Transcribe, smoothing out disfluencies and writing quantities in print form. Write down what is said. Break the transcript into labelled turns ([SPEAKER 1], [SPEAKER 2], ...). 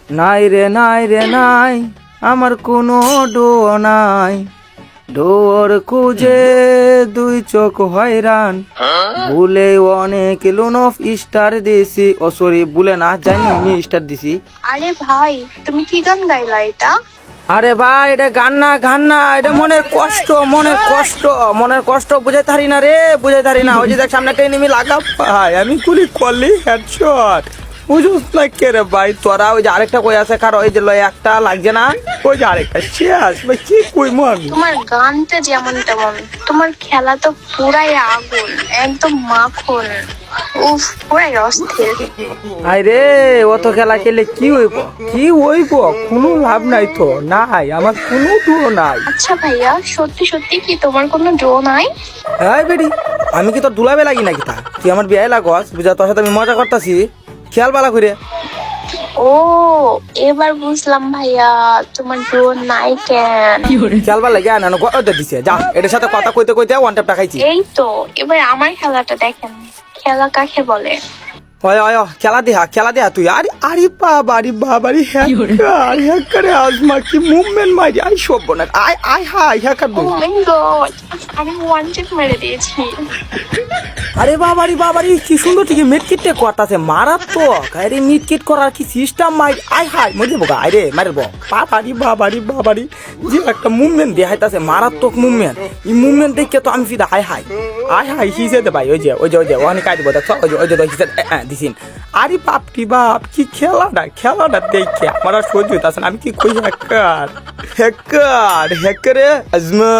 [SPEAKER 1] নাই রে নাই রে নাই, আমার কোনো ডো নাই, ডোর খুঁজে দুই চোখ হয়রান, ভুলে অনেক লোন অফ স্টার দিছি। ও সরি, ভুলে না, জানি আমি স্টার দিছি।
[SPEAKER 2] আরে ভাই, তুমি কি গান গাইলা এটা?
[SPEAKER 1] আরে ভাই, এটা গান না, এটা মনের কষ্ট, মনের কষ্ট বুঝাই থারি না রে, বুঝাই থারি না। ওই যে দেখ সামনে একটা এনিমি লাগা, ভাই আমি গুলি করলি হেডশট, বুঝুস না কে রে ভাই তোরা। ওই যে আরেকটা কই আছে, কারো ওই যে লয় একটা লাগছে না, ওই যে আরেকটা শেষ ভাই, কি কইমু আমি।
[SPEAKER 2] তোমার গানটা যেমন তেমন, তোমার খেলা তো পুরাই আগুন, একদম মাখন। উফ, পুরাই অস্থির।
[SPEAKER 1] আরে অত খেলা খেলে কি হইব, কোনো লাভ নাই তো, নাই আমার কোনো ডুও নাই।
[SPEAKER 2] আচ্ছা ভাইয়া, সত্যি সত্যি কি তোমার কোনো ড্রো নাই?
[SPEAKER 1] এই বেডি, আমি কি তোর দুলাবে লাগি নাকি তা? তুই আমার বিয়ে লাগস, বুঝা, তোর সাথে আমি মজা করতেছি, খেয়াল বালা করে।
[SPEAKER 2] ও, এবার বুঝলাম ভাইয়া, তোমার ড্রো নাই কেন।
[SPEAKER 1] খেয়াল বালা লাগে না গড় দিছে, যা এটার সাথে কথা কইতে কইতে ওয়ান ট্যাপ টাকাইছি।
[SPEAKER 2] এই তো, এবার আমার খেলাটা দেখেন, খেলা কাকে বলে।
[SPEAKER 1] ওয় খেলা দেহা তুই। আরে বাবারি হ্যাকারে আজমা কি মুভমেন্ট মারি, আই সব না, আই হাই হ্যাকার
[SPEAKER 2] ও মাই গড, আমি ওয়ান্টেড মেরে দিয়েছি।
[SPEAKER 1] আরে বাবারি কি সুন্দর ঠিক মিটকিটে করতাছে, মারাত্মক। আরে মিটকিট করার কি সিস্টেম মাই, আই হাই মজে বোকা, আরে মারব। বাবারি যে একটা মুভমেন্ট দেখাইতাছে, মারাত্মক মুভমেন্ট। এই মুভমেন্ট দেখে তো আমি ফিদা, হাই হিসে দে ভাই। ওই যে ওখানে কাই দিব, দেখ ওই যে হিসে দিছিন। আরে বাপ কি খেলাটা দেখে আমার আর সহ্য হইতাছে না। আমি কি কই, হ্যাকারে আজমা।